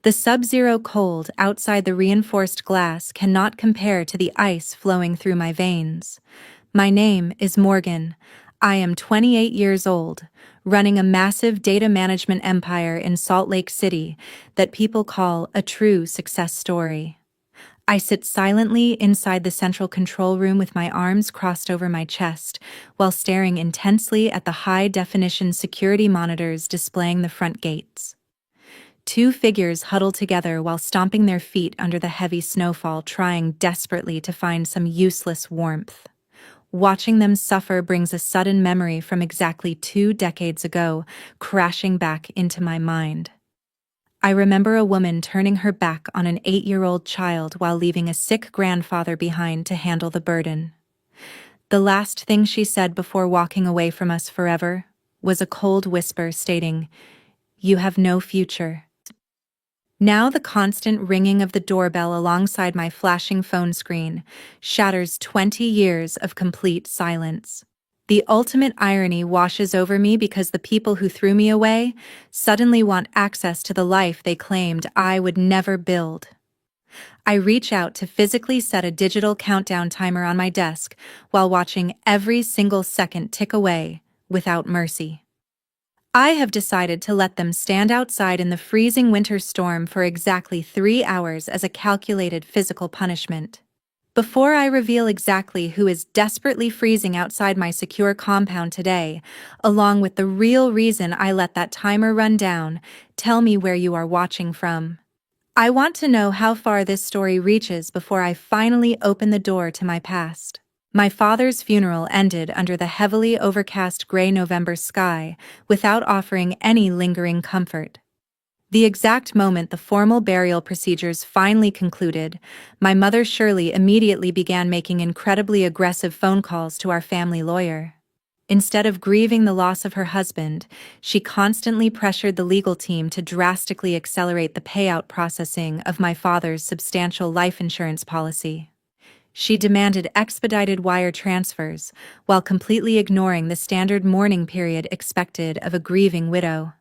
The sub-zero cold outside the reinforced glass cannot compare to the ice flowing through my veins. My name is Morgan. I am 28 years old, running a massive data management empire in Salt Lake City that people call a true success story. I sit silently inside the central control room with my arms crossed over my chest, while staring intensely at the high-definition security monitors displaying the front gates. Two figures huddle together while stomping their feet under the heavy snowfall, trying desperately to find some useless warmth. Watching them suffer brings a sudden memory from exactly 2 decades ago, crashing back into my mind. I remember a woman turning her back on an 8-year-old child while leaving a sick grandfather behind to handle the burden. The last thing she said before walking away from us forever was a cold whisper stating, "You have no future." Now the constant ringing of the doorbell alongside my flashing phone screen shatters 20 years of complete silence. The ultimate irony washes over me because the people who threw me away suddenly want access to the life they claimed I would never build. I reach out to physically set a digital countdown timer on my desk while watching every single second tick away without mercy. I have decided to let them stand outside in the freezing winter storm for exactly 3 hours as a calculated physical punishment. Before I reveal exactly who is desperately freezing outside my secure compound today, along with the real reason I let that timer run down, tell me where you are watching from. I want to know how far this story reaches before I finally open the door to my past. My father's funeral ended under the heavily overcast gray November sky, without offering any lingering comfort. The exact moment the formal burial procedures finally concluded, my mother Shirley immediately began making incredibly aggressive phone calls to our family lawyer. Instead of grieving the loss of her husband, she constantly pressured the legal team to drastically accelerate the payout processing of my father's substantial life insurance policy. She demanded expedited wire transfers, while completely ignoring the standard mourning period expected of a grieving widow.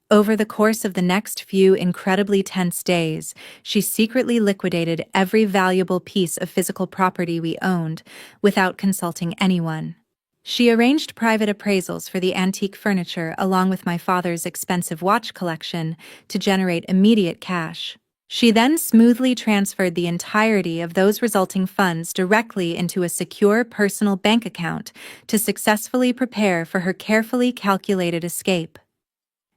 Over the course of the next few incredibly tense days, she secretly liquidated every valuable piece of physical property we owned, without consulting anyone. She arranged private appraisals for the antique furniture along with my father's expensive watch collection to generate immediate cash. She then smoothly transferred the entirety of those resulting funds directly into a secure personal bank account to successfully prepare for her carefully calculated escape.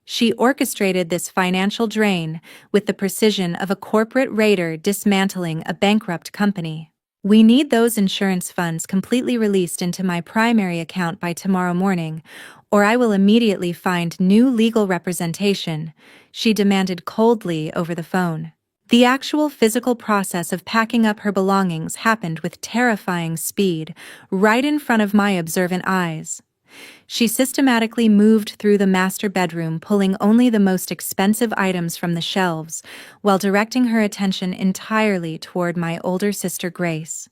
She orchestrated this financial drain with the precision of a corporate raider dismantling a bankrupt company. "We need those insurance funds completely released into my primary account by tomorrow morning, or I will immediately find new legal representation," she demanded coldly over the phone. The actual physical process of packing up her belongings happened with terrifying speed, right in front of my observant eyes. She systematically moved through the master bedroom, pulling only the most expensive items from the shelves, while directing her attention entirely toward my older sister Grace.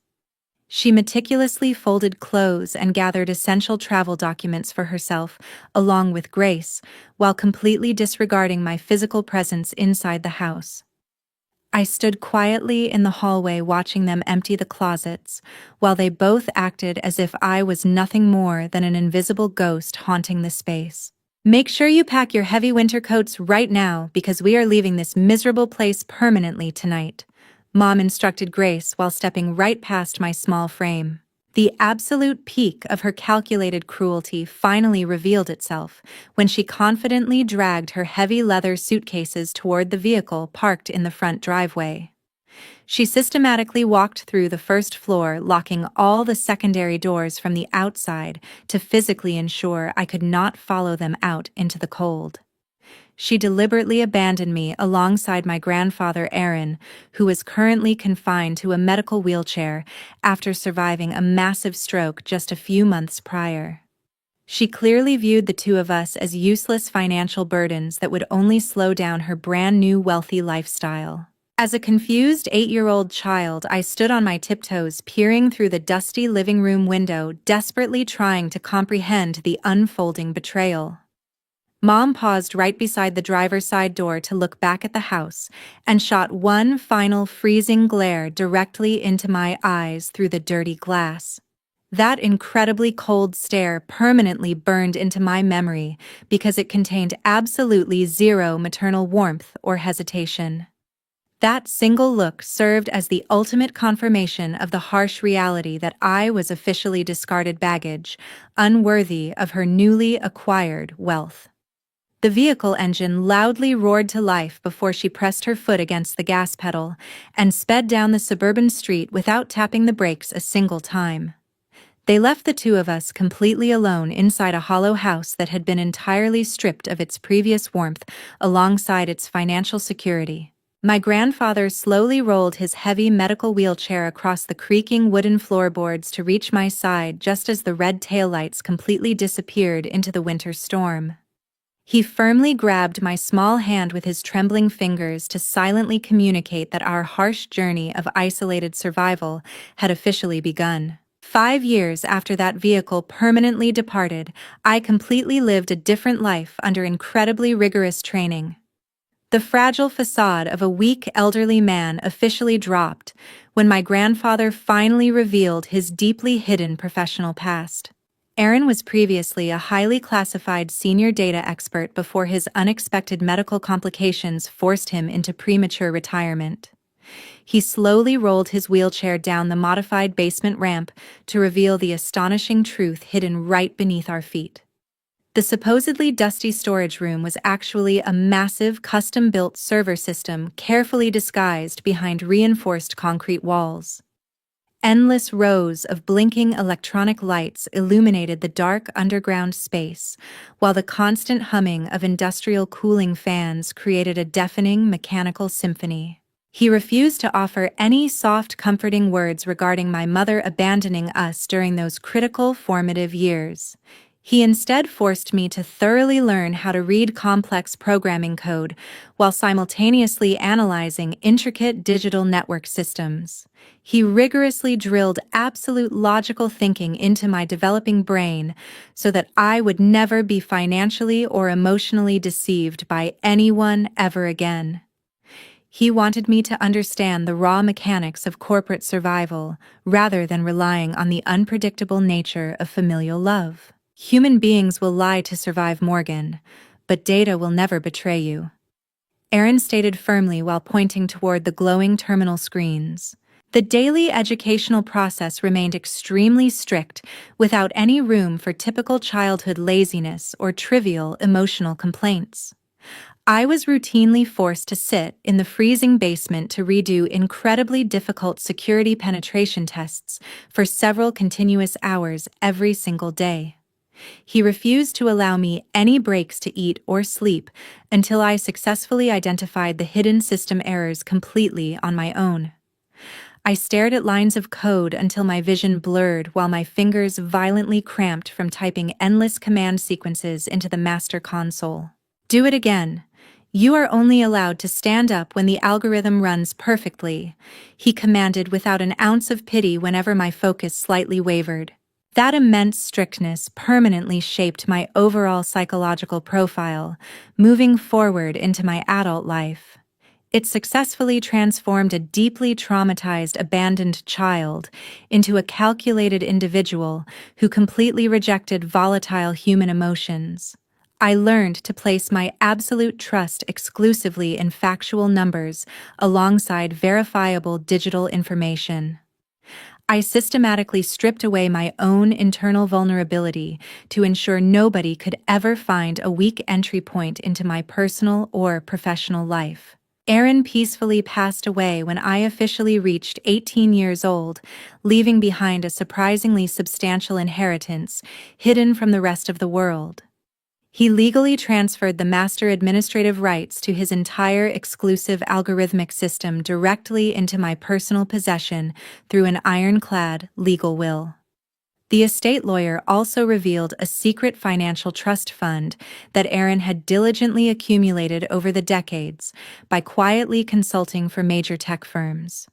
She meticulously folded clothes and gathered essential travel documents for herself, along with Grace, while completely disregarding my physical presence inside the house. I stood quietly in the hallway watching them empty the closets, while they both acted as if I was nothing more than an invisible ghost haunting the space. "Make sure you pack your heavy winter coats right now because we are leaving this miserable place permanently tonight," Mom instructed Grace while stepping right past my small frame. The absolute peak of her calculated cruelty finally revealed itself when she confidently dragged her heavy leather suitcases toward the vehicle parked in the front driveway. She systematically walked through the first floor, locking all the secondary doors from the outside to physically ensure I could not follow them out into the cold. She deliberately abandoned me alongside my grandfather Aaron, who was currently confined to a medical wheelchair after surviving a massive stroke just a few months prior. She clearly viewed the two of us as useless financial burdens that would only slow down her brand-new wealthy lifestyle. As a confused 8-year-old child, I stood on my tiptoes peering through the dusty living room window, desperately trying to comprehend the unfolding betrayal. Mom paused right beside the driver's side door to look back at the house and shot one final freezing glare directly into my eyes through the dirty glass. That incredibly cold stare permanently burned into my memory because it contained absolutely zero maternal warmth or hesitation. That single look served as the ultimate confirmation of the harsh reality that I was officially discarded baggage, unworthy of her newly acquired wealth. The vehicle engine loudly roared to life before she pressed her foot against the gas pedal and sped down the suburban street without tapping the brakes a single time. They left the two of us completely alone inside a hollow house that had been entirely stripped of its previous warmth alongside its financial security. My grandfather slowly rolled his heavy medical wheelchair across the creaking wooden floorboards to reach my side just as the red taillights completely disappeared into the winter storm. He firmly grabbed my small hand with his trembling fingers to silently communicate that our harsh journey of isolated survival had officially begun. 5 years after that vehicle permanently departed, I completely lived a different life under incredibly rigorous training. The fragile facade of a weak elderly man officially dropped when my grandfather finally revealed his deeply hidden professional past. Aaron was previously a highly classified senior data expert before his unexpected medical complications forced him into premature retirement. He slowly rolled his wheelchair down the modified basement ramp to reveal the astonishing truth hidden right beneath our feet. The supposedly dusty storage room was actually a massive custom-built server system carefully disguised behind reinforced concrete walls. Endless rows of blinking electronic lights illuminated the dark underground space, while the constant humming of industrial cooling fans created a deafening mechanical symphony. He refused to offer any soft, comforting words regarding my mother abandoning us during those critical formative years. He instead forced me to thoroughly learn how to read complex programming code while simultaneously analyzing intricate digital network systems. He rigorously drilled absolute logical thinking into my developing brain so that I would never be financially or emotionally deceived by anyone ever again. He wanted me to understand the raw mechanics of corporate survival rather than relying on the unpredictable nature of familial love. Human beings will lie to survive, Morgan, but data will never betray you. Aaron stated firmly while pointing toward the glowing terminal screens. The daily educational process remained extremely strict, without any room for typical childhood laziness or trivial emotional complaints. I was routinely forced to sit in the freezing basement to redo incredibly difficult security penetration tests for several continuous hours every single day. He refused to allow me any breaks to eat or sleep until I successfully identified the hidden system errors completely on my own. I stared at lines of code until my vision blurred while my fingers violently cramped from typing endless command sequences into the master console. Do it again. You are only allowed to stand up when the algorithm runs perfectly, he commanded without an ounce of pity whenever my focus slightly wavered. That immense strictness permanently shaped my overall psychological profile, moving forward into my adult life. It successfully transformed a deeply traumatized, abandoned child into a calculated individual who completely rejected volatile human emotions. I learned to place my absolute trust exclusively in factual numbers alongside verifiable digital information. I systematically stripped away my own internal vulnerability to ensure nobody could ever find a weak entry point into my personal or professional life. Aaron peacefully passed away when I officially reached 18 years old, leaving behind a surprisingly substantial inheritance hidden from the rest of the world. He legally transferred the master administrative rights to his entire exclusive algorithmic system directly into my personal possession through an ironclad legal will. The estate lawyer also revealed a secret financial trust fund that Aaron had diligently accumulated over the decades by quietly consulting for major tech firms.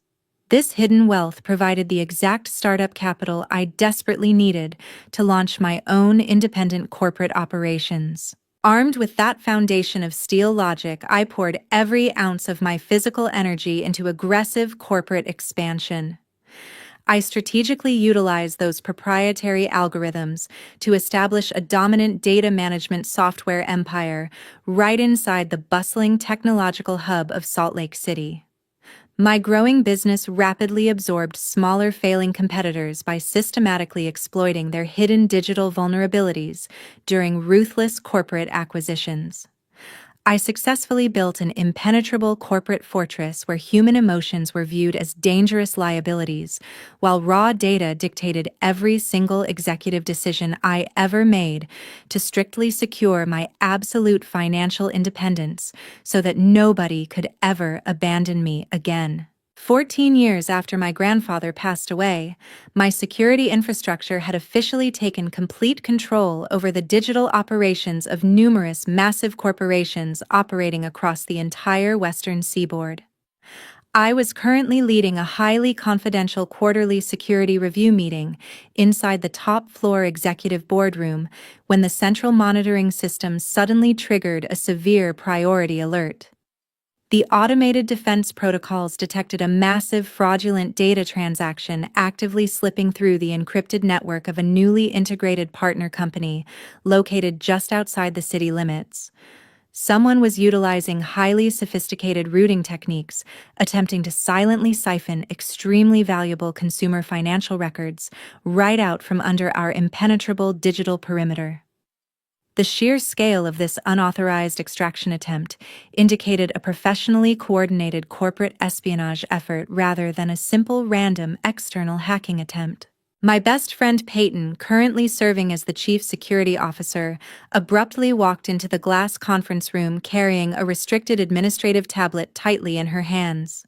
This hidden wealth provided the exact startup capital I desperately needed to launch my own independent corporate operations. Armed with that foundation of steel logic, I poured every ounce of my physical energy into aggressive corporate expansion. I strategically utilized those proprietary algorithms to establish a dominant data management software empire right inside the bustling technological hub of Salt Lake City. My growing business rapidly absorbed smaller failing competitors by systematically exploiting their hidden digital vulnerabilities during ruthless corporate acquisitions. I successfully built an impenetrable corporate fortress where human emotions were viewed as dangerous liabilities, while raw data dictated every single executive decision I ever made to strictly secure my absolute financial independence so that nobody could ever abandon me again. 14 years after my grandfather passed away, my security infrastructure had officially taken complete control over the digital operations of numerous massive corporations operating across the entire Western seaboard. I was currently leading a highly confidential quarterly security review meeting inside the top-floor executive boardroom when the central monitoring system suddenly triggered a severe priority alert. The automated defense protocols detected a massive fraudulent data transaction actively slipping through the encrypted network of a newly integrated partner company located just outside the city limits. Someone was utilizing highly sophisticated routing techniques, attempting to silently siphon extremely valuable consumer financial records right out from under our impenetrable digital perimeter. The sheer scale of this unauthorized extraction attempt indicated a professionally coordinated corporate espionage effort rather than a simple random external hacking attempt. My best friend Peyton, currently serving as the chief security officer, abruptly walked into the glass conference room carrying a restricted administrative tablet tightly in her hands.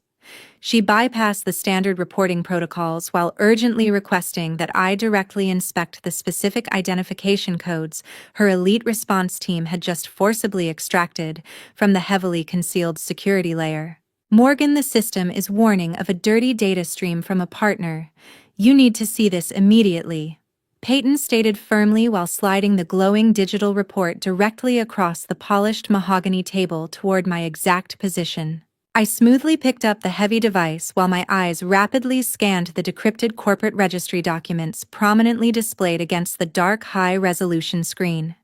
She bypassed the standard reporting protocols while urgently requesting that I directly inspect the specific identification codes her elite response team had just forcibly extracted from the heavily concealed security layer. Morgan, the system is warning of a dirty data stream from a partner. You need to see this immediately. Peyton stated firmly while sliding the glowing digital report directly across the polished mahogany table toward my exact position. I smoothly picked up the heavy device while my eyes rapidly scanned the decrypted corporate registry documents prominently displayed against the dark high-resolution screen.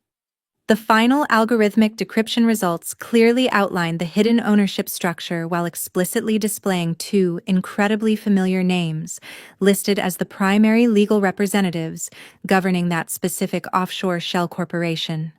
The final algorithmic decryption results clearly outlined the hidden ownership structure while explicitly displaying two incredibly familiar names, listed as the primary legal representatives governing that specific offshore shell corporation.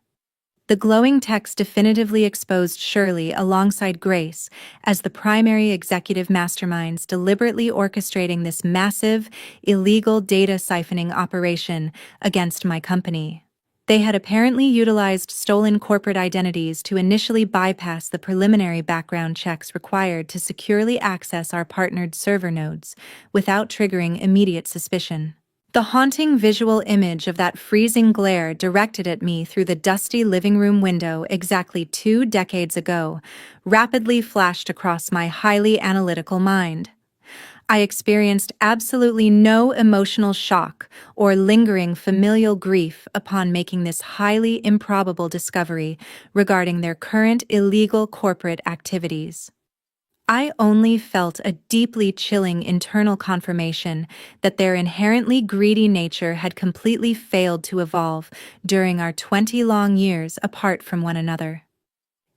The glowing text definitively exposed Shirley alongside Grace as the primary executive masterminds deliberately orchestrating this massive, illegal data siphoning operation against my company. They had apparently utilized stolen corporate identities to initially bypass the preliminary background checks required to securely access our partnered server nodes without triggering immediate suspicion. The haunting visual image of that freezing glare directed at me through the dusty living room window exactly 2 decades ago rapidly flashed across my highly analytical mind. I experienced absolutely no emotional shock or lingering familial grief upon making this highly improbable discovery regarding their current illegal corporate activities. I only felt a deeply chilling internal confirmation that their inherently greedy nature had completely failed to evolve during our 20 long years apart from one another.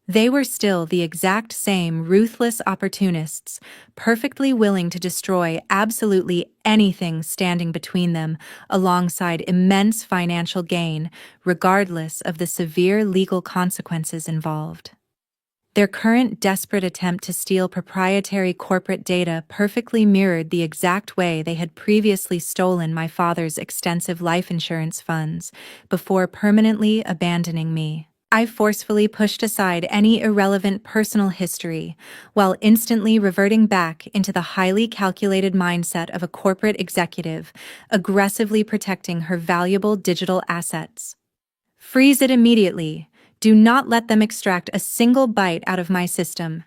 They were still the exact same ruthless opportunists, perfectly willing to destroy absolutely anything standing between them alongside immense financial gain, regardless of the severe legal consequences involved. Their current desperate attempt to steal proprietary corporate data perfectly mirrored the exact way they had previously stolen my father's extensive life insurance funds before permanently abandoning me. I forcefully pushed aside any irrelevant personal history while instantly reverting back into the highly calculated mindset of a corporate executive, aggressively protecting her valuable digital assets. Freeze it immediately. Do not let them extract a single byte out of my system,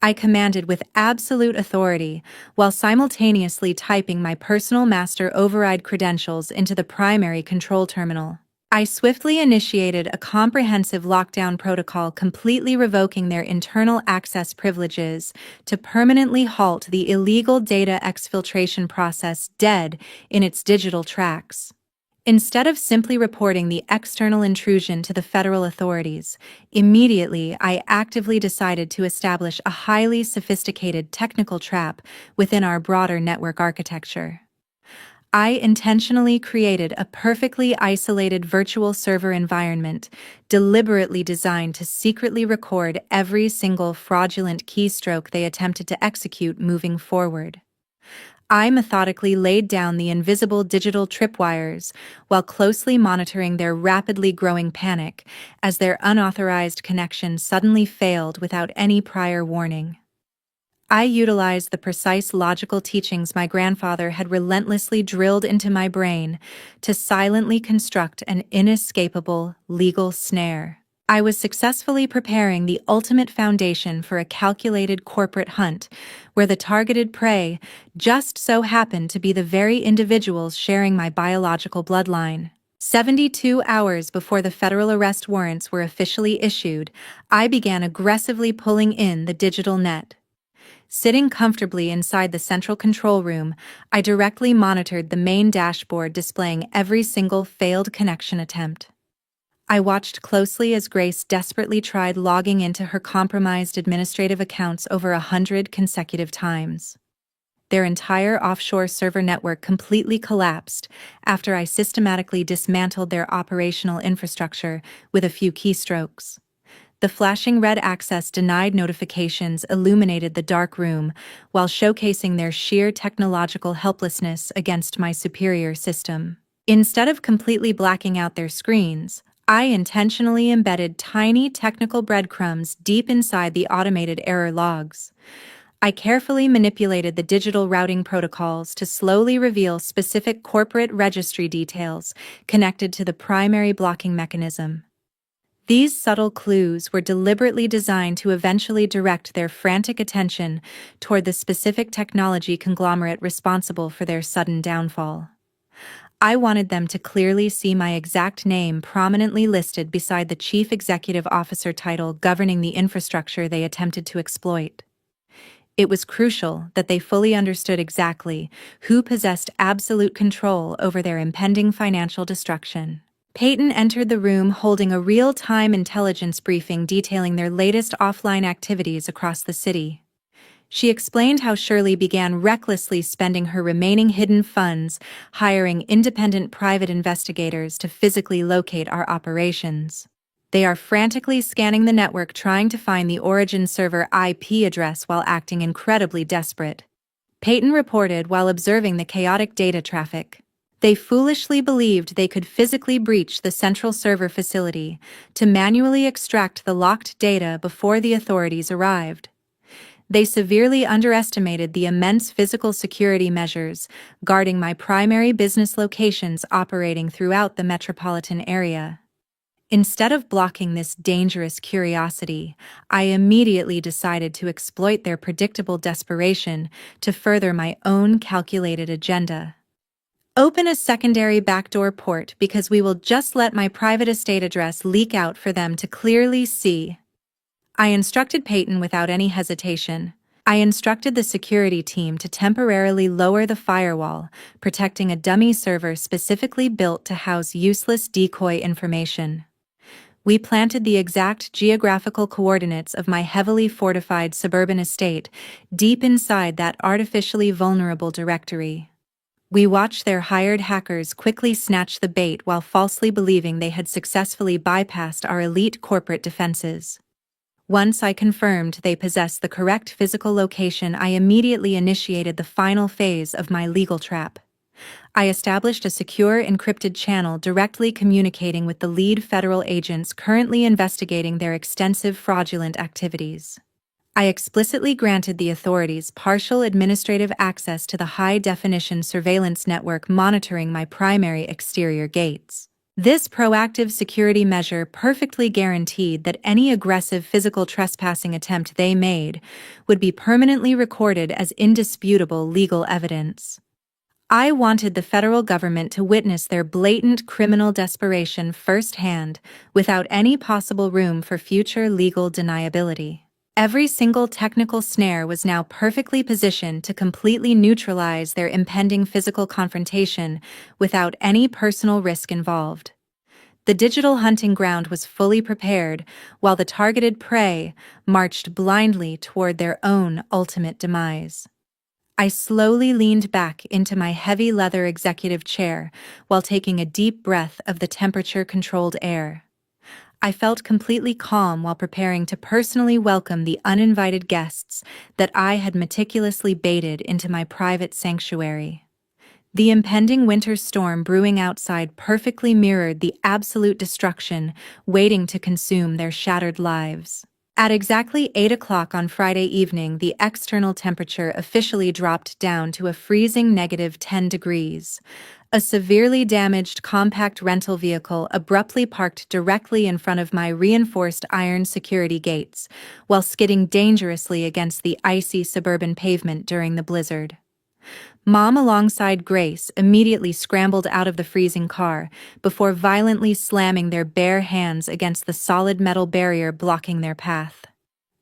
I commanded with absolute authority, while simultaneously typing my personal master override credentials into the primary control terminal. I swiftly initiated a comprehensive lockdown protocol, completely revoking their internal access privileges to permanently halt the illegal data exfiltration process dead in its digital tracks. Instead of simply reporting the external intrusion to the federal authorities, immediately I actively decided to establish a highly sophisticated technical trap within our broader network architecture. I intentionally created a perfectly isolated virtual server environment, deliberately designed to secretly record every single fraudulent keystroke they attempted to execute moving forward. I methodically laid down the invisible digital tripwires while closely monitoring their rapidly growing panic as their unauthorized connection suddenly failed without any prior warning. I utilized the precise logical teachings my grandfather had relentlessly drilled into my brain to silently construct an inescapable legal snare. I was successfully preparing the ultimate foundation for a calculated corporate hunt, where the targeted prey just so happened to be the very individuals sharing my biological bloodline. 72 hours before the federal arrest warrants were officially issued, I began aggressively pulling in the digital net. Sitting comfortably inside the central control room, I directly monitored the main dashboard displaying every single failed connection attempt. I watched closely as Grace desperately tried logging into her compromised administrative accounts over 100 consecutive times. Their entire offshore server network completely collapsed after I systematically dismantled their operational infrastructure with a few keystrokes. The flashing red access denied notifications illuminated the dark room while showcasing their sheer technological helplessness against my superior system. Instead of completely blacking out their screens, I intentionally embedded tiny technical breadcrumbs deep inside the automated error logs. I carefully manipulated the digital routing protocols to slowly reveal specific corporate registry details connected to the primary blocking mechanism. These subtle clues were deliberately designed to eventually direct their frantic attention toward the specific technology conglomerate responsible for their sudden downfall. I wanted them to clearly see my exact name prominently listed beside the Chief Executive Officer title governing the infrastructure they attempted to exploit. It was crucial that they fully understood exactly who possessed absolute control over their impending financial destruction. Peyton entered the room holding a real-time intelligence briefing detailing their latest offline activities across the city. She explained how Shirley began recklessly spending her remaining hidden funds, hiring independent private investigators to physically locate our operations. They are frantically scanning the network trying to find the origin server IP address while acting incredibly desperate. Peyton reported while observing the chaotic data traffic. They foolishly believed they could physically breach the central server facility to manually extract the locked data before the authorities arrived. They severely underestimated the immense physical security measures guarding my primary business locations operating throughout the metropolitan area. Instead of blocking this dangerous curiosity, I immediately decided to exploit their predictable desperation to further my own calculated agenda. Open a secondary backdoor port because we will just let my private estate address leak out for them to clearly see. I instructed Peyton without any hesitation. I instructed the security team to temporarily lower the firewall, protecting a dummy server specifically built to house useless decoy information. We planted the exact geographical coordinates of my heavily fortified suburban estate deep inside that artificially vulnerable directory. We watched their hired hackers quickly snatch the bait while falsely believing they had successfully bypassed our elite corporate defenses. Once I confirmed they possessed the correct physical location, I immediately initiated the final phase of my legal trap. I established a secure encrypted channel directly communicating with the lead federal agents currently investigating their extensive fraudulent activities. I explicitly granted the authorities partial administrative access to the high-definition surveillance network monitoring my primary exterior gates. This proactive security measure perfectly guaranteed that any aggressive physical trespassing attempt they made would be permanently recorded as indisputable legal evidence. I wanted the federal government to witness their blatant criminal desperation firsthand, without any possible room for future legal deniability. Every single technical snare was now perfectly positioned to completely neutralize their impending physical confrontation without any personal risk involved. The digital hunting ground was fully prepared, while the targeted prey marched blindly toward their own ultimate demise. I slowly leaned back into my heavy leather executive chair while taking a deep breath of the temperature-controlled air. I felt completely calm while preparing to personally welcome the uninvited guests that I had meticulously baited into my private sanctuary. The impending winter storm brewing outside perfectly mirrored the absolute destruction waiting to consume their shattered lives. At exactly 8 o'clock on Friday evening, the external temperature officially dropped down to a freezing -10 degrees. A severely damaged compact rental vehicle abruptly parked directly in front of my reinforced iron security gates, while skidding dangerously against the icy suburban pavement during the blizzard. Mom, alongside Grace, immediately scrambled out of the freezing car before violently slamming their bare hands against the solid metal barrier blocking their path.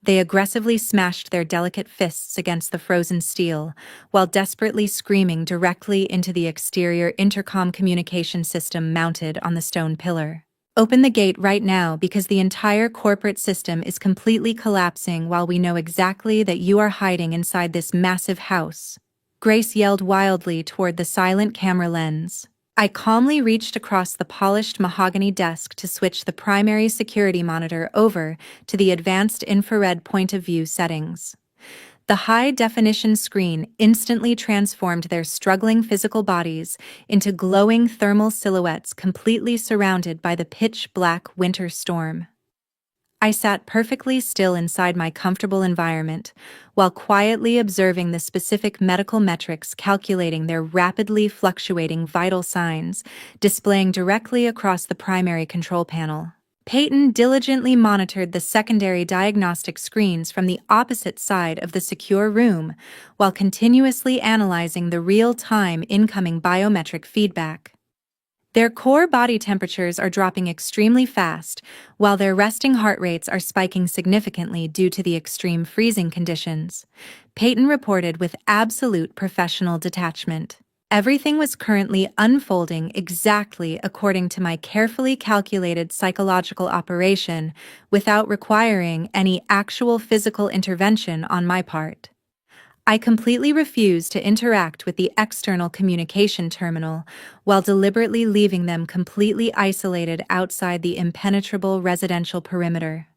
They aggressively smashed their delicate fists against the frozen steel, while desperately screaming directly into the exterior intercom communication system mounted on the stone pillar. "Open the gate right now, because the entire corporate system is completely collapsing while we know exactly that you are hiding inside this massive house," Grace yelled wildly toward the silent camera lens. I calmly reached across the polished mahogany desk to switch the primary security monitor over to the advanced infrared point-of-view settings. The high-definition screen instantly transformed their struggling physical bodies into glowing thermal silhouettes completely surrounded by the pitch-black winter storm. I sat perfectly still inside my comfortable environment, while quietly observing the specific medical metrics calculating their rapidly fluctuating vital signs, displaying directly across the primary control panel. Peyton diligently monitored the secondary diagnostic screens from the opposite side of the secure room, while continuously analyzing the real-time incoming biometric feedback. Their core body temperatures are dropping extremely fast, while their resting heart rates are spiking significantly due to the extreme freezing conditions, Peyton reported with absolute professional detachment. Everything was currently unfolding exactly according to my carefully calculated psychological operation, without requiring any actual physical intervention on my part. I completely refused to interact with the external communication terminal, while deliberately leaving them completely isolated outside the impenetrable residential perimeter.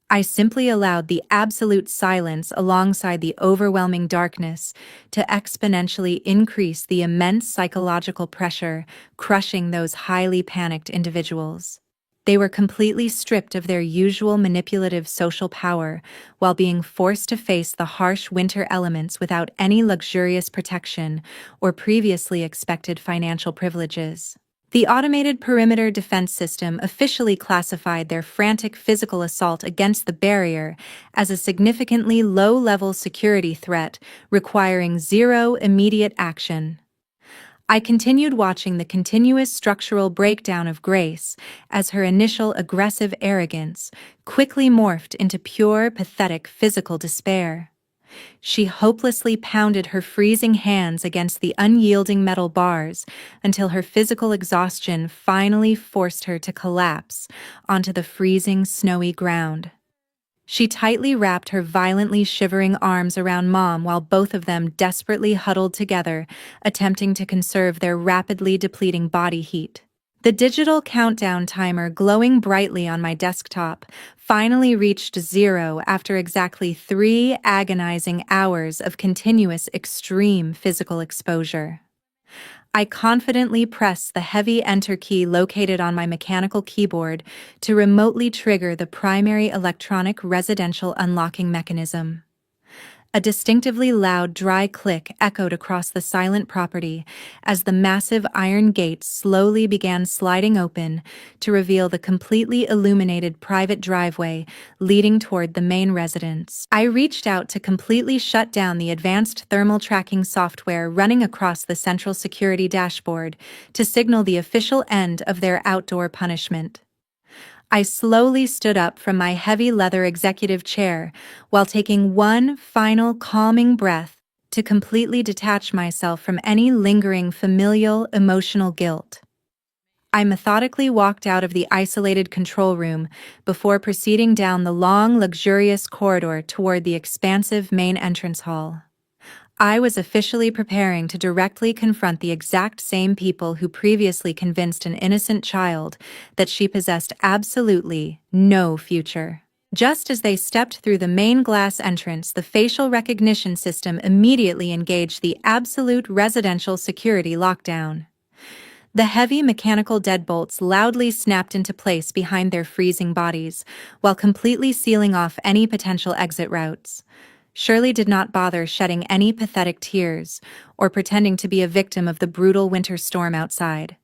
I simply allowed the absolute silence alongside the overwhelming darkness to exponentially increase the immense psychological pressure crushing those highly panicked individuals. They were completely stripped of their usual manipulative social power, while being forced to face the harsh winter elements without any luxurious protection or previously expected financial privileges. The automated perimeter defense system officially classified their frantic physical assault against the barrier as a significantly low-level security threat requiring zero immediate action. I continued watching the continuous structural breakdown of Grace as her initial aggressive arrogance quickly morphed into pure, pathetic physical despair. She hopelessly pounded her freezing hands against the unyielding metal bars until her physical exhaustion finally forced her to collapse onto the freezing, snowy ground. She tightly wrapped her violently shivering arms around Mom while both of them desperately huddled together, attempting to conserve their rapidly depleting body heat. The digital countdown timer glowing brightly on my desktop finally reached 0 after exactly 3 agonizing hours of continuous extreme physical exposure. I confidently pressed the heavy enter key located on my mechanical keyboard to remotely trigger the primary electronic residential unlocking mechanism. A distinctively loud, dry click echoed across the silent property as the massive iron gates slowly began sliding open to reveal the completely illuminated private driveway leading toward the main residence. I reached out to completely shut down the advanced thermal tracking software running across the central security dashboard to signal the official end of their outdoor punishment. I slowly stood up from my heavy leather executive chair while taking one final calming breath to completely detach myself from any lingering familial emotional guilt. I methodically walked out of the isolated control room before proceeding down the long, luxurious corridor toward the expansive main entrance hall. I was officially preparing to directly confront the exact same people who previously convinced an innocent child that she possessed absolutely no future. Just as they stepped through the main glass entrance, the facial recognition system immediately engaged the absolute residential security lockdown. The heavy mechanical deadbolts loudly snapped into place behind their freezing bodies, while completely sealing off any potential exit routes. Shirley did not bother shedding any pathetic tears or pretending to be a victim of the brutal winter storm outside.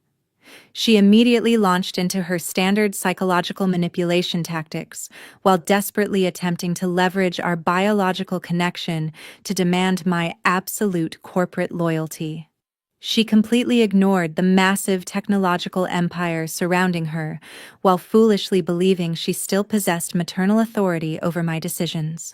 She immediately launched into her standard psychological manipulation tactics while desperately attempting to leverage our biological connection to demand my absolute corporate loyalty. She completely ignored the massive technological empire surrounding her while foolishly believing she still possessed maternal authority over my decisions.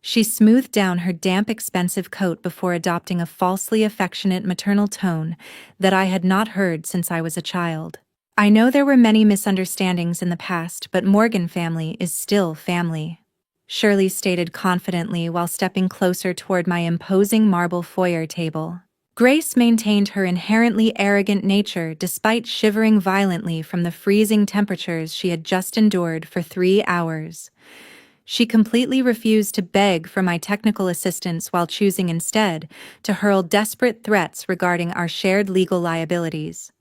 She smoothed down her damp, expensive coat before adopting a falsely affectionate maternal tone that I had not heard since I was a child. I know there were many misunderstandings in the past, but Morgan family is still family, Shirley stated confidently while stepping closer toward my imposing marble foyer table. Grace maintained her inherently arrogant nature despite shivering violently from the freezing temperatures she had just endured for 3 hours. She completely refused to beg for my technical assistance while choosing instead to hurl desperate threats regarding our shared legal liabilities.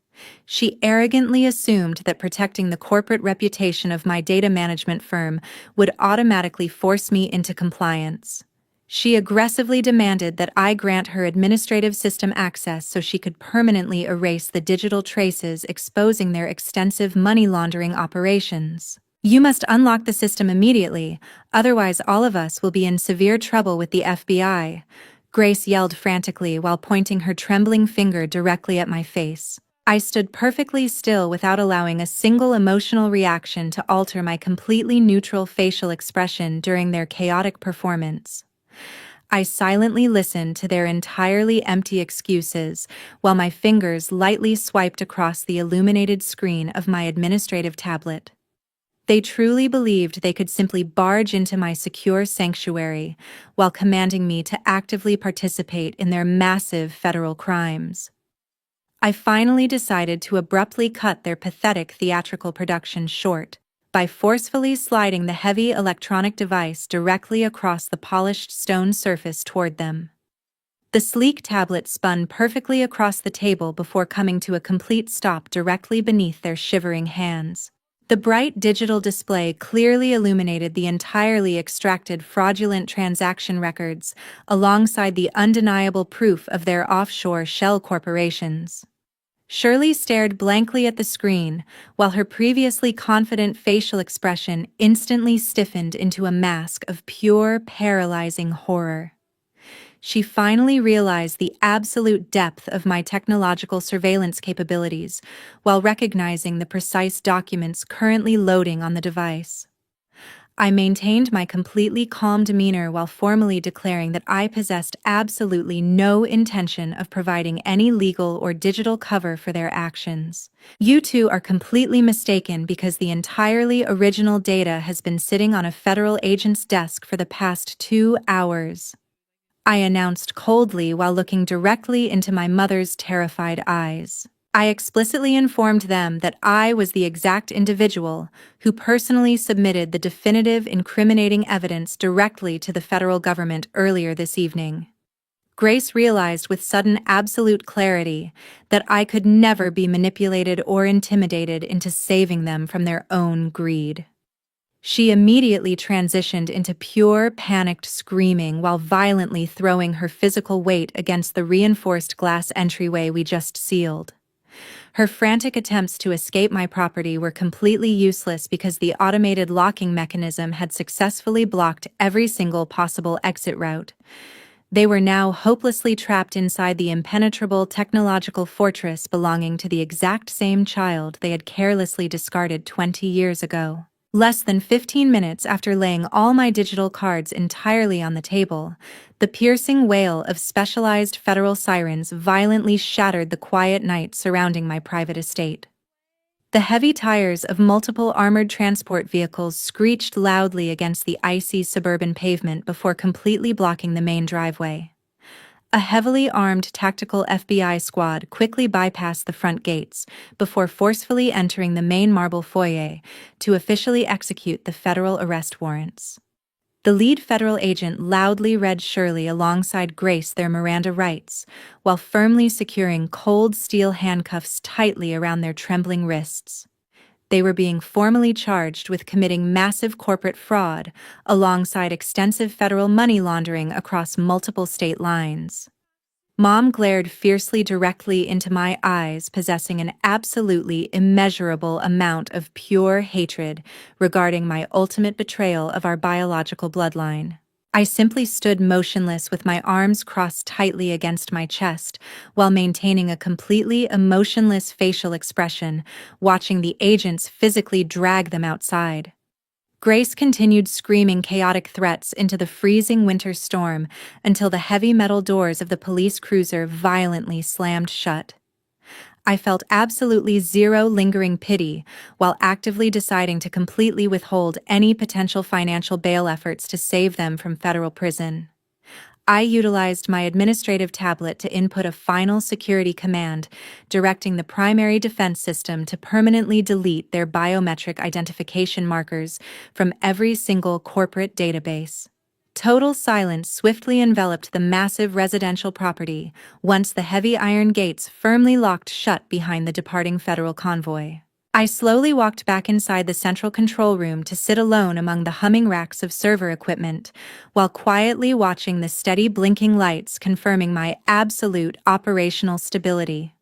She arrogantly assumed that protecting the corporate reputation of my data management firm would automatically force me into compliance. She aggressively demanded that I grant her administrative system access so she could permanently erase the digital traces exposing their extensive money laundering operations. "You must unlock the system immediately, otherwise all of us will be in severe trouble with the FBI," Grace yelled frantically while pointing her trembling finger directly at my face. I stood perfectly still without allowing a single emotional reaction to alter my completely neutral facial expression during their chaotic performance. I silently listened to their entirely empty excuses while my fingers lightly swiped across the illuminated screen of my administrative tablet. They truly believed they could simply barge into my secure sanctuary while commanding me to actively participate in their massive federal crimes. I finally decided to abruptly cut their pathetic theatrical production short by forcefully sliding the heavy electronic device directly across the polished stone surface toward them. The sleek tablet spun perfectly across the table before coming to a complete stop directly beneath their shivering hands. The bright digital display clearly illuminated the entirely extracted fraudulent transaction records alongside the undeniable proof of their offshore shell corporations. Shirley stared blankly at the screen, while her previously confident facial expression instantly stiffened into a mask of pure, paralyzing horror. She finally realized the absolute depth of my technological surveillance capabilities while recognizing the precise documents currently loading on the device. I maintained my completely calm demeanor while formally declaring that I possessed absolutely no intention of providing any legal or digital cover for their actions. "You two are completely mistaken because the entirely original data has been sitting on a federal agent's desk for the past 2 hours. I announced coldly while looking directly into my mother's terrified eyes. I explicitly informed them that I was the exact individual who personally submitted the definitive incriminating evidence directly to the federal government earlier this evening. Grace realized with sudden absolute clarity that I could never be manipulated or intimidated into saving them from their own greed. She immediately transitioned into pure, panicked screaming while violently throwing her physical weight against the reinforced glass entryway we just sealed. Her frantic attempts to escape my property were completely useless because the automated locking mechanism had successfully blocked every single possible exit route. They were now hopelessly trapped inside the impenetrable technological fortress belonging to the exact same child they had carelessly discarded 20 years ago. Less than 15 minutes after laying all my digital cards entirely on the table, the piercing wail of specialized federal sirens violently shattered the quiet night surrounding my private estate. The heavy tires of multiple armored transport vehicles screeched loudly against the icy suburban pavement before completely blocking the main driveway. A heavily armed tactical FBI squad quickly bypassed the front gates before forcefully entering the main marble foyer to officially execute the federal arrest warrants. The lead federal agent loudly read Shirley alongside Grace their Miranda rights, while firmly securing cold steel handcuffs tightly around their trembling wrists. They were being formally charged with committing massive corporate fraud, alongside extensive federal money laundering across multiple state lines. Mom glared fiercely directly into my eyes, possessing an absolutely immeasurable amount of pure hatred regarding my ultimate betrayal of our biological bloodline. I simply stood motionless with my arms crossed tightly against my chest, while maintaining a completely emotionless facial expression, watching the agents physically drag them outside. Grace continued screaming chaotic threats into the freezing winter storm until the heavy metal doors of the police cruiser violently slammed shut. I felt absolutely zero lingering pity while actively deciding to completely withhold any potential financial bail efforts to save them from federal prison. I utilized my administrative tablet to input a final security command, directing the primary defense system to permanently delete their biometric identification markers from every single corporate database. Total silence swiftly enveloped the massive residential property once the heavy iron gates firmly locked shut behind the departing federal convoy. I slowly walked back inside the central control room to sit alone among the humming racks of server equipment, while quietly watching the steady blinking lights confirming my absolute operational stability.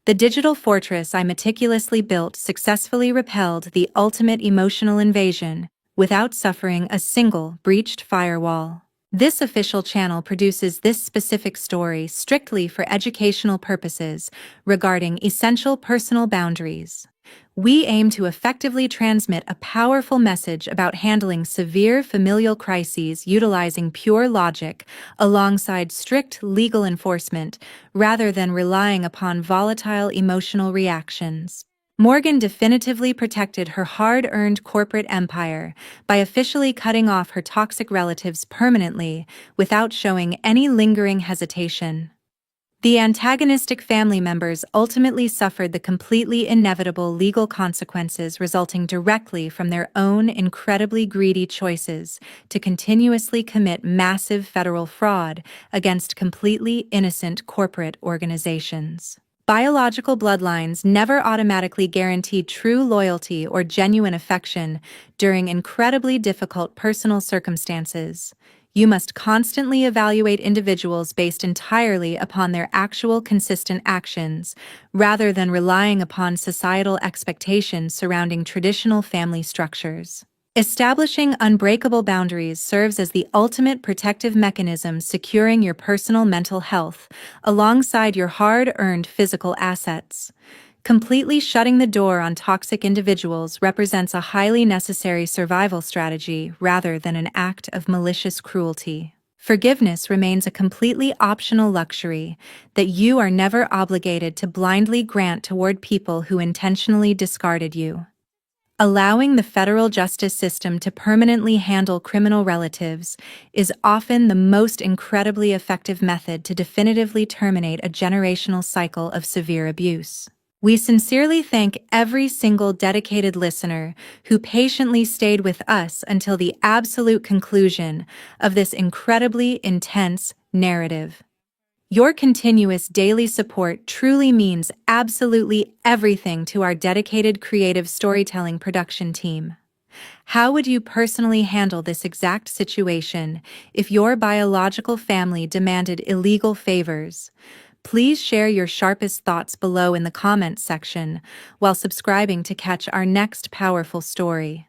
The digital fortress I meticulously built successfully repelled the ultimate emotional invasion without suffering a single breached firewall. This official channel produces this specific story strictly for educational purposes regarding essential personal boundaries. We aim to effectively transmit a powerful message about handling severe familial crises utilizing pure logic alongside strict legal enforcement rather than relying upon volatile emotional reactions. Morgan definitively protected her hard-earned corporate empire by officially cutting off her toxic relatives permanently without showing any lingering hesitation. The antagonistic family members ultimately suffered the completely inevitable legal consequences resulting directly from their own incredibly greedy choices to continuously commit massive federal fraud against completely innocent corporate organizations. Biological bloodlines never automatically guarantee true loyalty or genuine affection during incredibly difficult personal circumstances. You must constantly evaluate individuals based entirely upon their actual consistent actions, rather than relying upon societal expectations surrounding traditional family structures. Establishing unbreakable boundaries serves as the ultimate protective mechanism securing your personal mental health, alongside your hard-earned physical assets. Completely shutting the door on toxic individuals represents a highly necessary survival strategy rather than an act of malicious cruelty. Forgiveness remains a completely optional luxury that you are never obligated to blindly grant toward people who intentionally discarded you. Allowing the federal justice system to permanently handle criminal relatives is often the most incredibly effective method to definitively terminate a generational cycle of severe abuse. We sincerely thank every single dedicated listener who patiently stayed with us until the absolute conclusion of this incredibly intense narrative. Your continuous daily support truly means absolutely everything to our dedicated creative storytelling production team. How would you personally handle this exact situation if your biological family demanded illegal favors? Please share your sharpest thoughts below in the comments section while subscribing to catch our next powerful story.